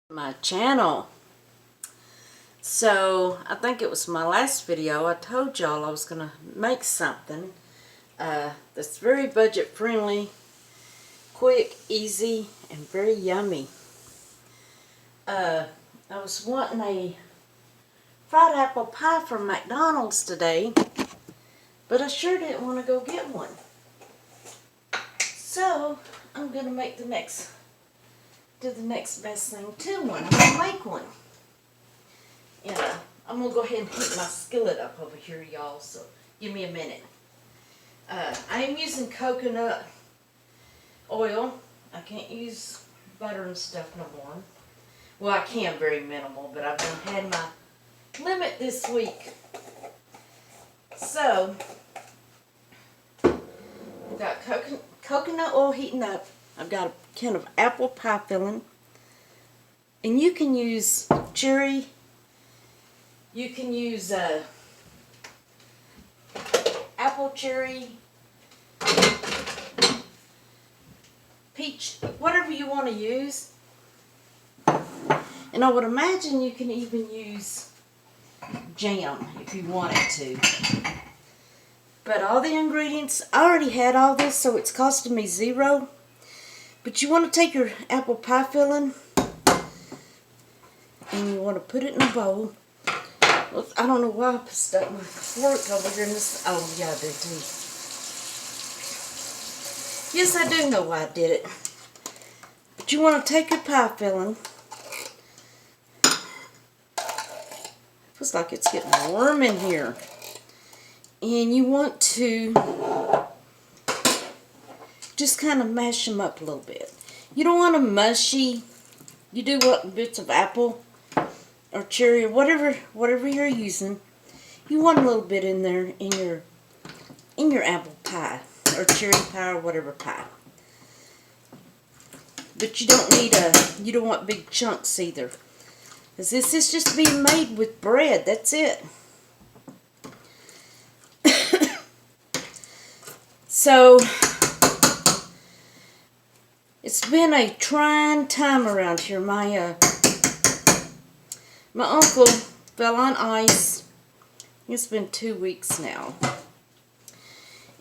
My channel. So I think it was my last video I told y'all I was gonna make something that's very budget friendly, quick, easy, and very yummy. I was wanting a fried apple pie from McDonald's today, but I sure didn't want to go get one. So I'm gonna make do the next best thing to one. I'm gonna make one. And I'm going to go ahead and heat my skillet up over here, y'all, so give me a minute. I am using coconut oil. I can't use butter and stuff no more. Well, I can, very minimal, but I've had my limit this week. So, I've got coconut oil heating up. I've got a can of apple pie filling. And you can use cherry. You can use apple, cherry, peach, whatever you want to use. And I would imagine you can even use jam if you wanted to. But all the ingredients, I already had all this, so it's costing me $0. But you want to take your apple pie filling and you want to put it in a bowl. I don't know why I stuck my fork over here in this. Oh, yeah, I do too. Yes, I do know why I did it. But you want to take your pie filling. Feels like it's getting warm in here. And you want to just kind of mash them up a little bit. You don't want them mushy. You do want bits of apple or cherry or whatever you're using. You want a little bit in there in your apple pie or cherry pie or whatever pie. But you don't want big chunks either. Because this is just being made with bread. That's it. So it's been a trying time around here. My uncle fell on ice. It's been 2 weeks now.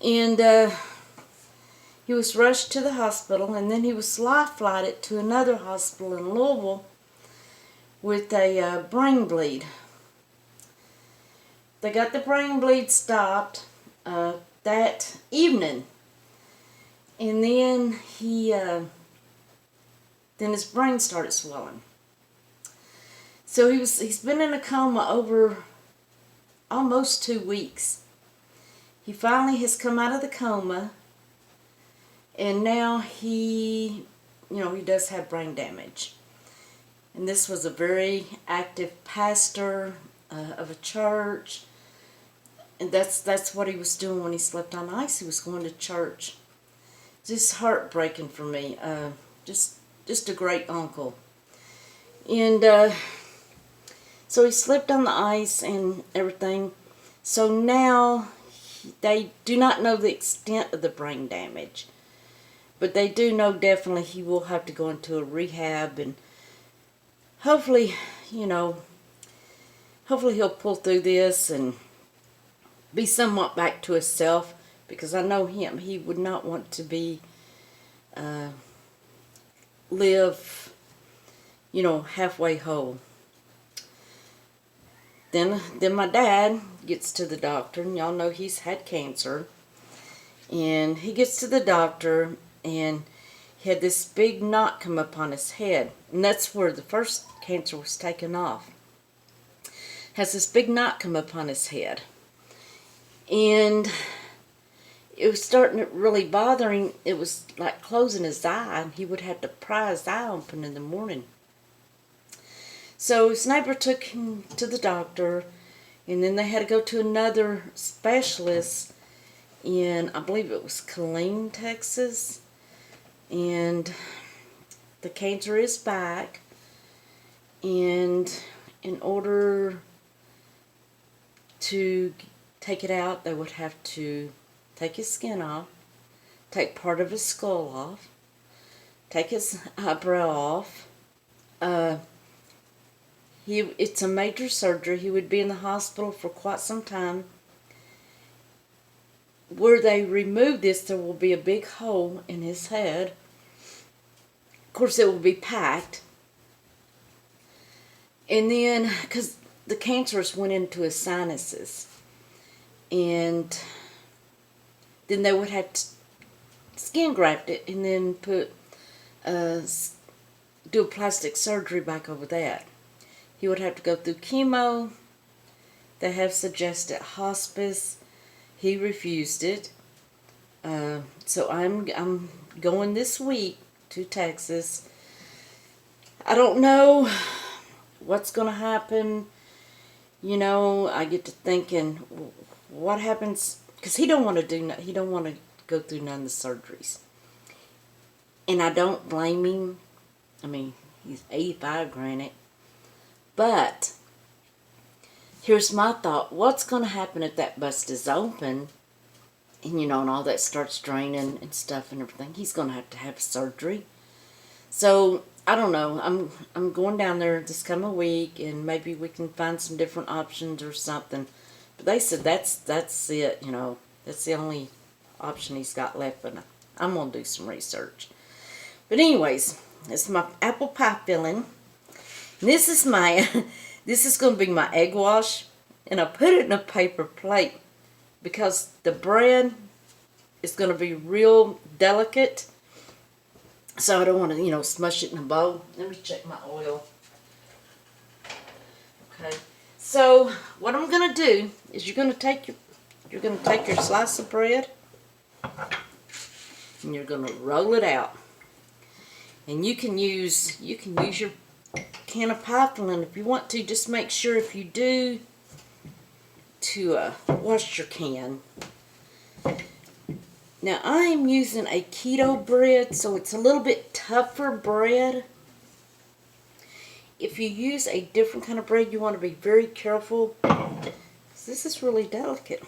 And he was rushed to the hospital, and then he was life-flighted to another hospital in Louisville with a brain bleed. They got the brain bleed stopped that evening. And then then his brain started swelling. So he's been in a coma over almost 2 weeks. He finally has come out of the coma, and now he does have brain damage. And this was a very active pastor of a church, and that's what he was doing when he slept on ice. He was going to church. Just heartbreaking for me. Just a great uncle. And so he slipped on the ice and everything. So now they do not know the extent of the brain damage. But they do know definitely he will have to go into a rehab, and hopefully, hopefully he'll pull through this and be somewhat back to himself, because I know him. He would not want to be, live, halfway whole. Then my dad gets to the doctor, and y'all know he's had cancer. And he gets to the doctor, and he had this big knot come up on his head. And that's where the first cancer was taken off. Has this big knot come up on his head. And it was starting to really bother him. It was like closing his eye, and he would have to pry his eye open in the morning. So his neighbor took him to the doctor, and then they had to go to another specialist in, I believe it was Killeen, Texas. And the cancer is back, and in order to take it out, they would have to take his skin off, take part of his skull off, take his eyebrow off, It's a major surgery. He would be in the hospital for quite some time. Where they remove this, there will be a big hole in his head. Of course, it will be packed. And then, because the cancerous went into his sinuses, and then they would have to skin graft it and then put do a plastic surgery back over that. He would have to go through chemo. They have suggested hospice. He refused it. So I'm going this week to Texas. I don't know what's going to happen. You know, I get to thinking, what happens? Because he don't want to go through none of the surgeries. And I don't blame him. I mean, he's 85, granted. But here's my thought. What's going to happen if that bust is open and, you know, and all that starts draining and stuff and everything? He's going to have surgery. So, I don't know. I'm going down there this coming week, and maybe we can find some different options or something. But they said that's it, you know. That's the only option he's got left. But I'm going to do some research. But anyways, it's my apple pie filling. This is this is going to be my egg wash, and I put it in a paper plate because the bread is going to be real delicate, so I don't want to, you know, smush it in a bowl. Let me check my oil. Okay, so what I'm going to do is you're going to take your slice of bread and you're going to roll it out, and you can use your can of pie filling if you want to. Just make sure, if you do, to wash your can. Now I am using a keto bread, so it's a little bit tougher bread. If you use a different kind of bread, you want to be very careful, because this is really delicate.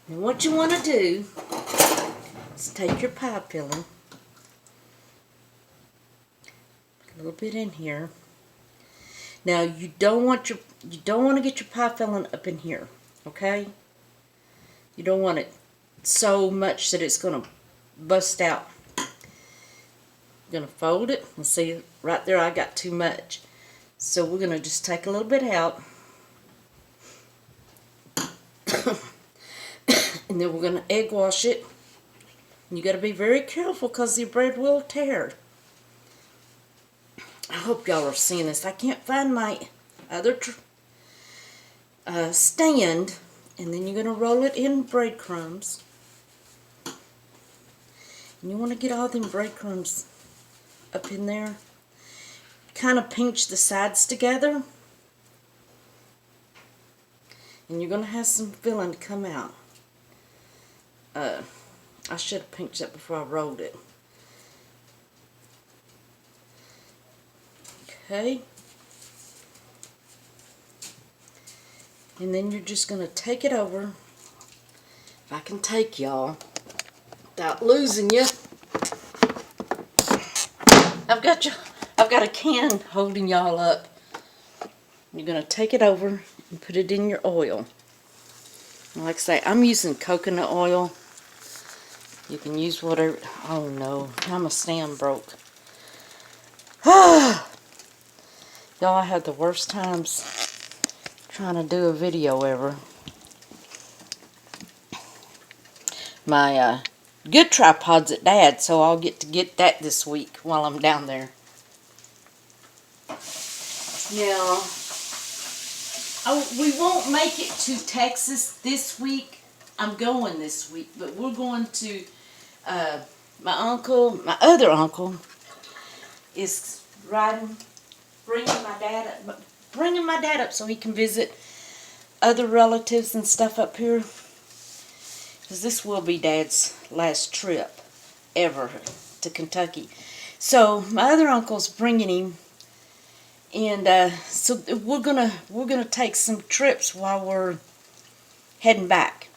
And what you want to do is take your pie filling, a little bit in here. Now you don't want to get your pie filling up in here, okay? You don't want it so much that it's going to bust out. I'm going to fold it. And see, right there I got too much. So we're going to just take a little bit out. And then we're going to egg wash it. And you got to be very careful because your bread will tear. I hope y'all are seeing this. I can't find my other stand. And then you're going to roll it in breadcrumbs. And you want to get all them breadcrumbs up in there. Kind of pinch the sides together. And you're going to have some filling to come out. I should have pinched that before I rolled it. Okay. And then you're just going to take it over. If I can take y'all without losing you. I've got a can holding y'all up. You're going to take it over and put it in your oil. And like I say, I'm using coconut oil. You can use whatever. Oh no, now my stand broke. Y'all, I had the worst times trying to do a video ever. My good tripod's at Dad's, so I'll get to get that this week while I'm down there. Now, we won't make it to Texas this week. I'm going this week, but we're going to, my other uncle is bringing my dad up so he can visit other relatives and stuff up here. Because this will be Dad's last trip ever to Kentucky. So my other uncle's bringing him, and so we're gonna take some trips while we're heading back.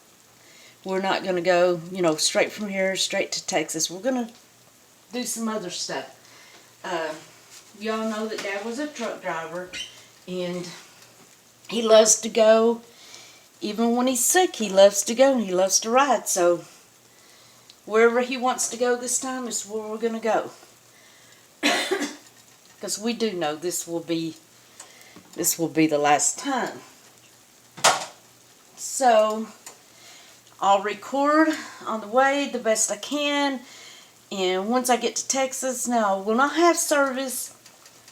We're not gonna go, you know, straight from here straight to Texas. We're gonna do some other stuff. Y'all know that Dad was a truck driver, And he loves to go. Even when he's sick, he loves to go and he loves to ride. So wherever he wants to go this time is where we're going to go. Because we do know this will be the last time. So I'll record on the way the best I can. And once I get to Texas, now I will not have service,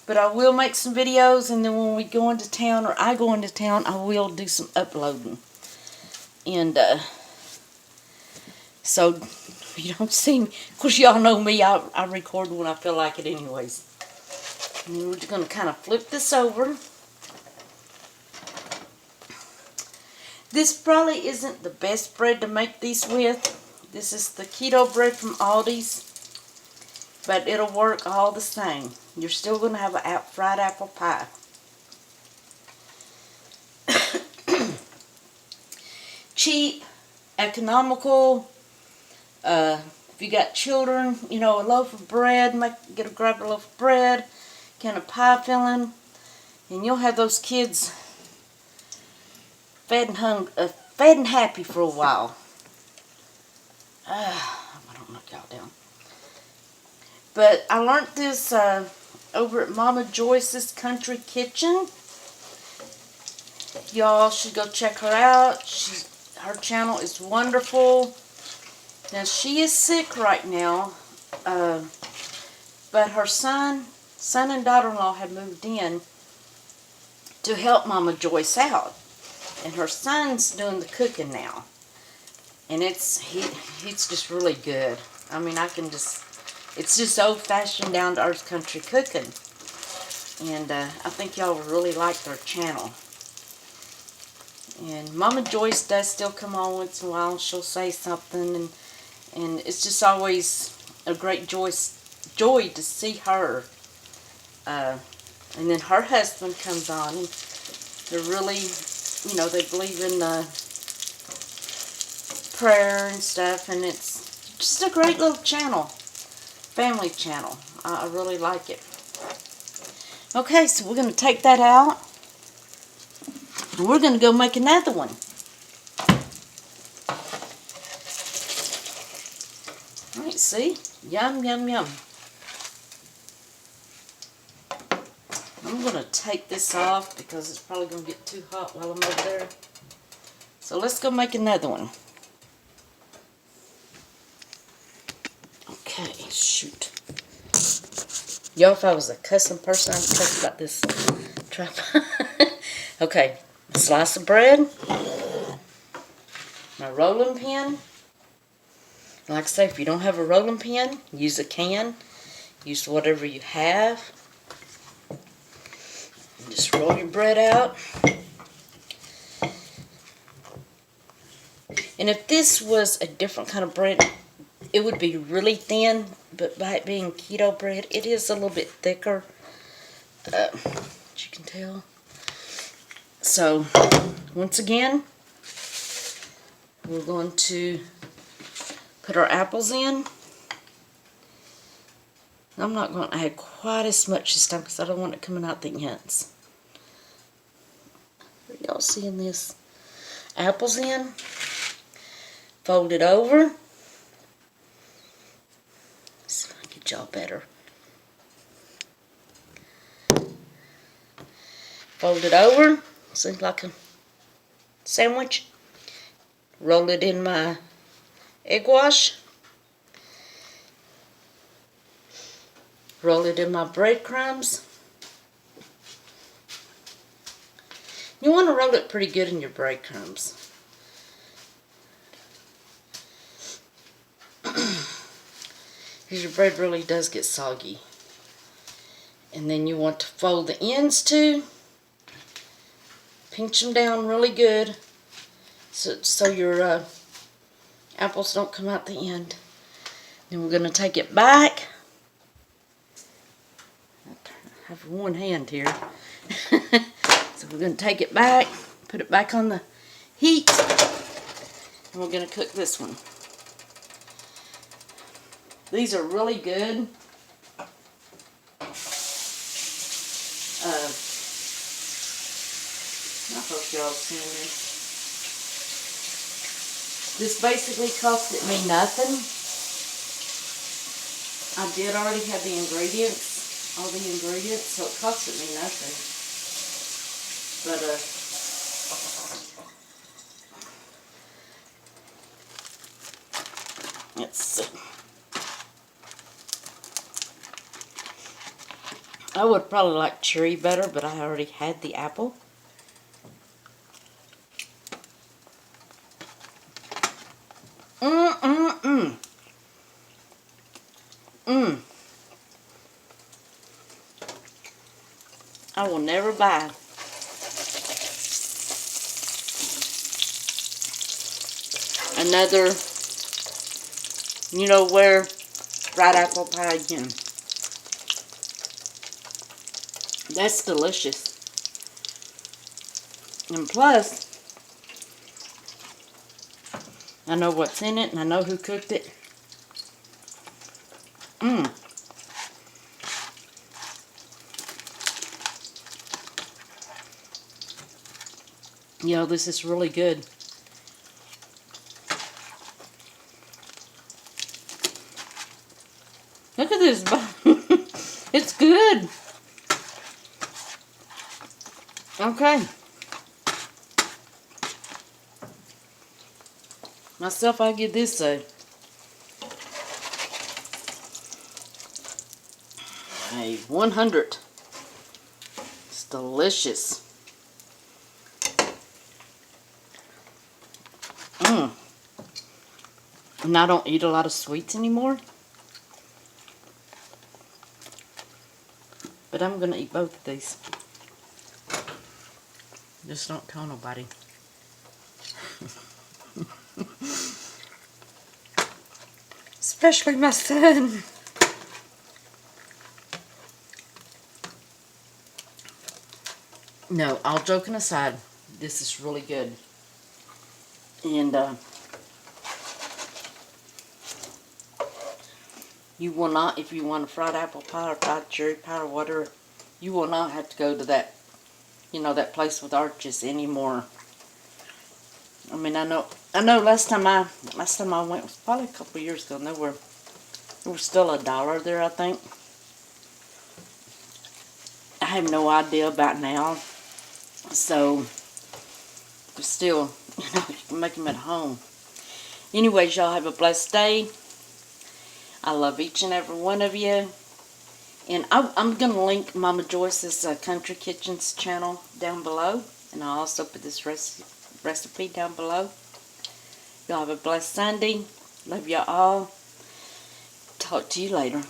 but I will make some videos. And then when we go into town, or I go into town, I will do some uploading. And so if you don't see me, of course y'all know me, I record when I feel like it anyways. And then we're just going to kind of flip this over. This probably isn't the best bread to make these with. This is the keto bread from Aldi's, but it'll work all the same. You're still going to have a fried apple pie. Cheap, economical. If you got children, you know, a loaf of bread, grab a loaf of bread, can of pie filling, and you'll have those kids fed and happy for a while. I don't knock y'all down. But I learned this over at Mama Joyce's Country Kitchen. Y'all should go check her out. Her channel is wonderful. Now she is sick right now, but her son and daughter-in-law have moved in to help Mama Joyce out, and her son's doing the cooking now, and he's just really good. I mean, it's just old-fashioned, down-to-earth country cooking, and I think y'all will really like their channel. And Mama Joyce does still come on once in a while, and she'll say something, and it's just always a great joy to see her. And then her husband comes on, and they're really, you know, they believe in prayer and stuff, and it's just a great little channel, family channel. I really like it. Okay, so we're going to take that out, and we're going to go make another one. Alright, see? Yum, yum, yum. I'm going to take this off because it's probably going to get too hot while I'm over there. So let's go make another one. Okay, shoot. Y'all, if I was a cussing person, I'd cuss about this tripod. Okay, a slice of bread. My rolling pin. Like I say, if you don't have a rolling pin, use a can. Use whatever you have. And just roll your bread out. And if this was a different kind of bread, it would be really thin. But by it being keto bread, it is a little bit thicker. As you can tell. So, once again, we're going to put our apples in. I'm not going to add quite as much this time because I don't want it coming out the ends. Are y'all seeing this? Apples in. Fold it over. Let's see if I can get y'all better. Fold it over. Seems like a sandwich. Roll it in my egg wash. Roll it in my breadcrumbs. You want to roll it pretty good in your breadcrumbs. Because your bread really does get soggy. And then you want to fold the ends too. Pinch them down really good so your apples don't come out the end. Then we're going to take it back. I have one hand here. So we're going to take it back, put it back on the heat, and we're going to cook this one. These are really good. I hope y'all seeing this. This basically costed me nothing. I did already have the ingredients, all the ingredients, so it costed me nothing. But, let's see. I would probably like cherry better, but I already had the apple. I will never buy another, you know where, fried apple pie again. That's delicious. And plus, I know what's in it and I know who cooked it. Yo, this is really good. Look at this. It's good. Okay. Myself, I give this a 100. It's delicious. And I don't eat a lot of sweets anymore. But I'm going to eat both of these. Just don't tell nobody. Especially my son. No, all joking aside, this is really good. And you will not, if you want a fried apple pie or fried cherry pie or whatever, you will not have to go to that, you know, that place with arches anymore. I mean, I know last time I went was probably a couple of years ago, and there were still $1 there, I think. I have no idea about now. So, but still, you know, you can make them at home. Anyways, y'all have a blessed day. I love each and every one of you. And I'm going to link Mama Joyce's Country Kitchens channel down below. And I'll also put this recipe down below. Y'all have a blessed Sunday. Love y'all all. Talk to you later.